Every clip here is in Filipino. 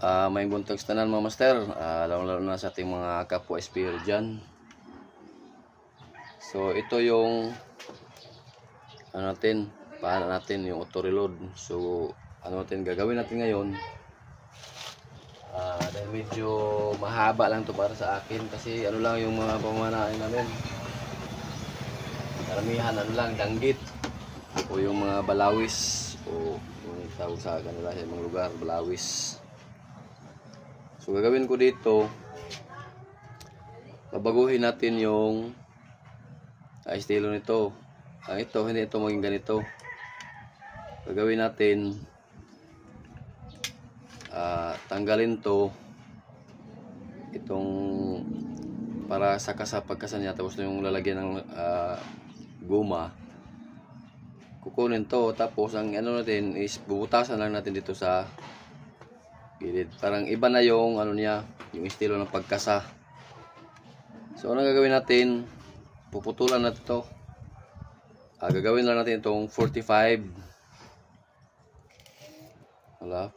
May buntag tanan mga master, lalo na sa ating mga kapwa SPR dyan. So ito yung paano natin yung auto reload. So gagawin natin ngayon, dahil medyo mahaba lang to para sa akin, kasi lang yung mga pamanain namin, karamihan danggit o yung mga balawis, o yung tawag sa kanila sa mga lugar, balawis. So gagawin ko dito, babaguhin natin yung estilo nito. Ito, hindi ito maging ganito. Gagawin natin, tanggalin to, itong para sa pagkasan niya, tapos yung lalagyan ng guma, kukunin to, tapos ang natin is bubutasan lang natin dito sa gilid. Parang iba na yung niya, yung estilo ng pagkasa. So ano gagawin natin, puputulan natin to. Gagawin lang natin itong 45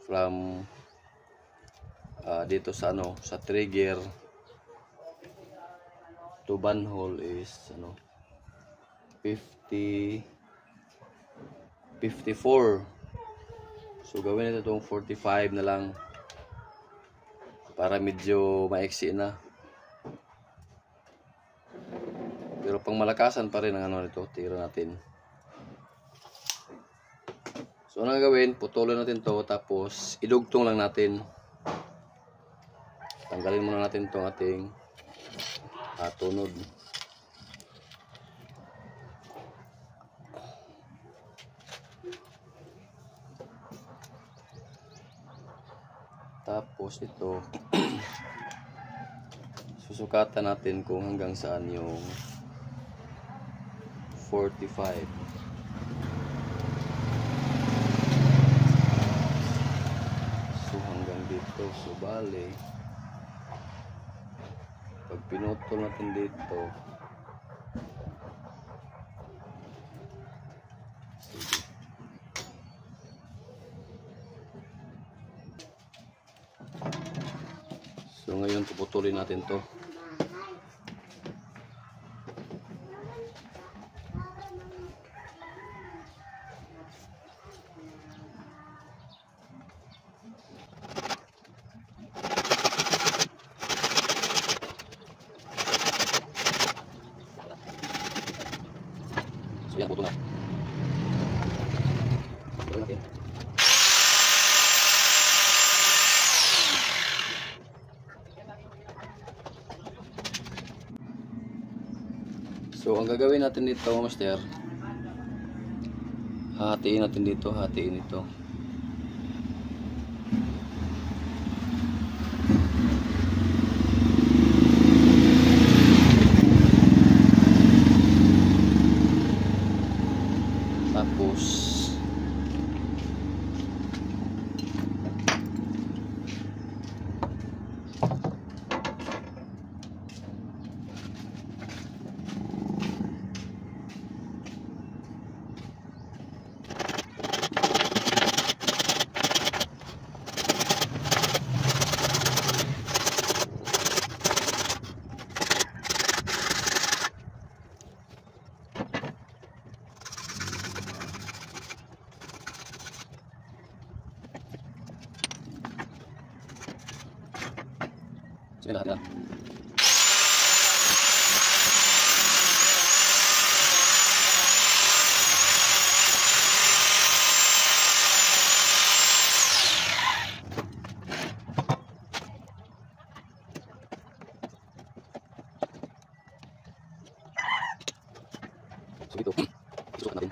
from dito sa sa trigger to bunhole is 54. So gawin natin itong 45 na lang para medyo maiksi na. Pero pang malakasan pa rin ang nito, tira natin. So ano gagawin, putulin natin to, tapos idugtong lang natin. Tanggalin muna natin itong ating tunod. Tapos ito susukatan natin kung hanggang saan yung 45. So hanggang dito. So bale, pag pinutol natin dito, so ngayon puputulin natin to. So yan, putol na. Putol natin. So ang gagawin natin dito, master, hatiin natin dito, hatiin ito. Tapos lahat yan. So dito, isuot natin.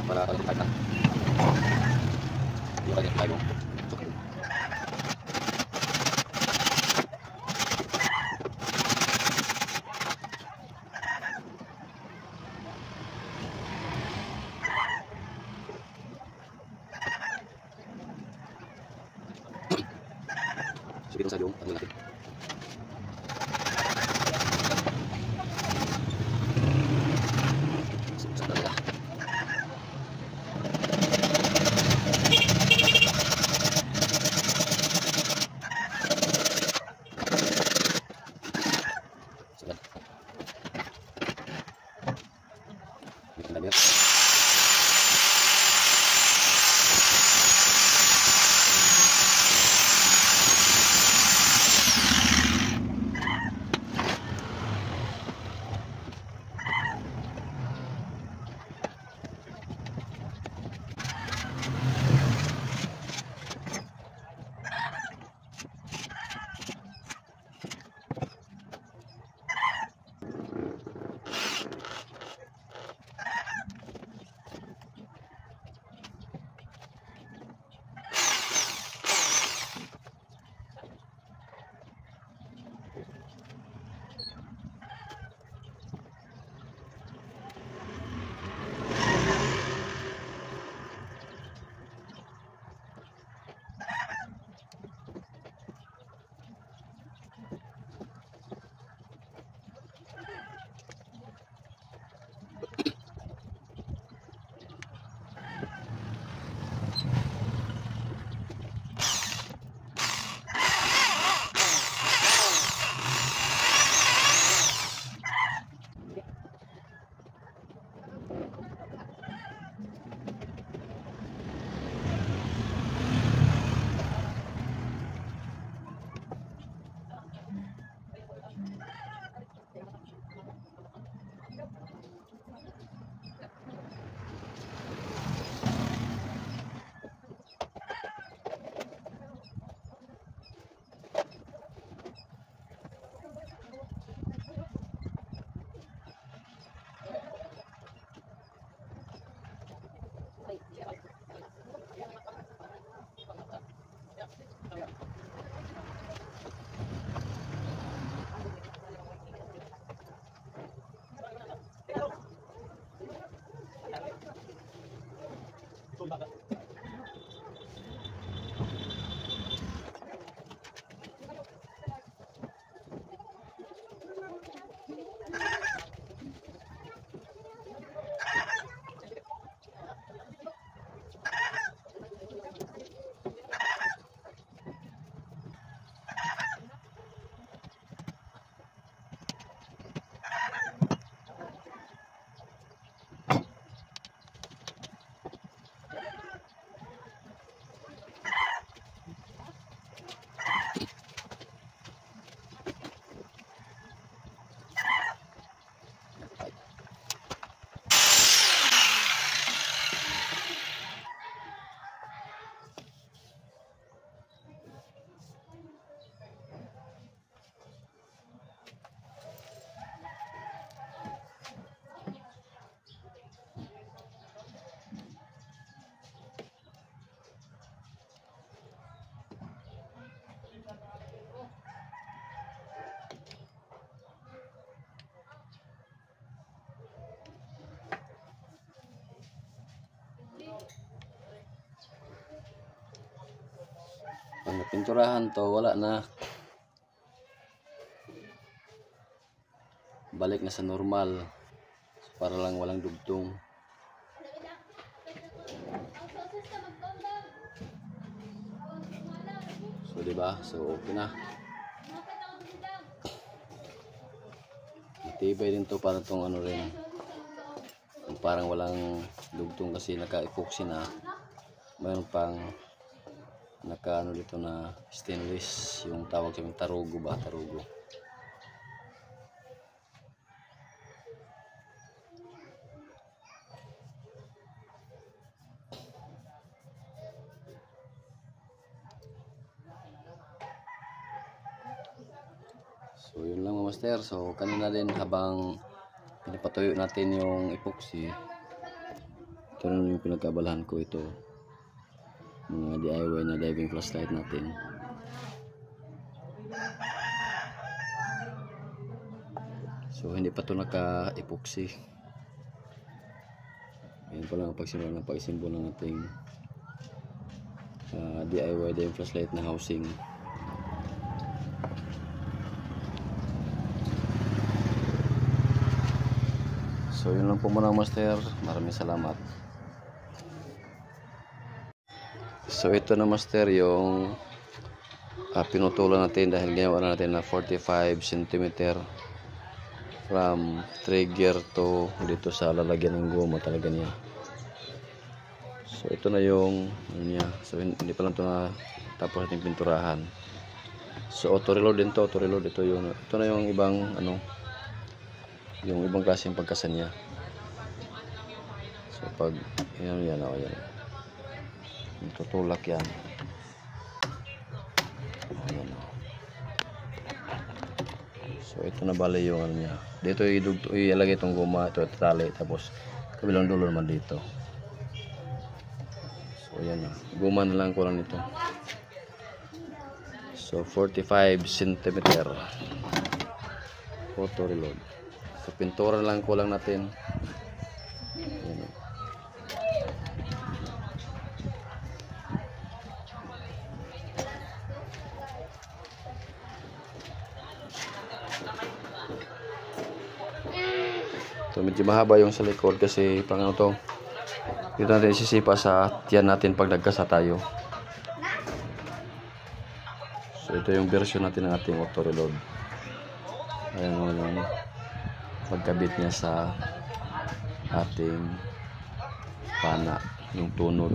para pagkakita na. Hindi pa rin tayo. Sige itong sadyong, tanggal natin. Saan talaga? Sagad. May kandabir. Pag napinturahan to, wala na. Balik na sa normal. Para lang walang dugtong. So diba? So okay na. Matibay din to para tong ano rin. Parang walang dugtong kasi naka-epoxy na. Mayroon pang naka ano dito na stainless, yung tawag sa tarugo ba, tarugo. So yun lang mga master. So kanina din habang pinapatuyo natin yung epoxy, ito na yung pinagkabalahan ko, ito mga DIY na diving flashlight natin. So hindi pa ito naka-epoxy. Ayan pa lang ang pagsimbol ng ating DIY diving flashlight na housing. So yun lang po muna, master. Maraming salamat. So ito na, master, yung pinutulan natin dahil ginawa natin na 45 cm from trigger to dito sa lalagyan ng goma talaga niya. So ito na yung ano niya. So hindi pa lang ito na tapos natin pinturahan. So auto reload din to, auto reload. Ito na yung ibang ano, yung ibang klaseng pagkasan niya. So pag yan, yan tutulak yan. Ayan. So ito na bali yung ano niya. Dito ilagay itong guma, ito tali, tapos kabilang dulo naman dito. So yan na. Guma na lang ko lang nito. So 45 cm auto reload. So pintura lang kulang natin. Ayan. So medyo mahaba yung sa likod kasi pang ano to, dito natin isisipa sa tiyan natin pag nagkasa tayo. So ito yung version natin ng ating auto reload. Ayan mo yung pagkabit niya sa ating pana, yung tunod.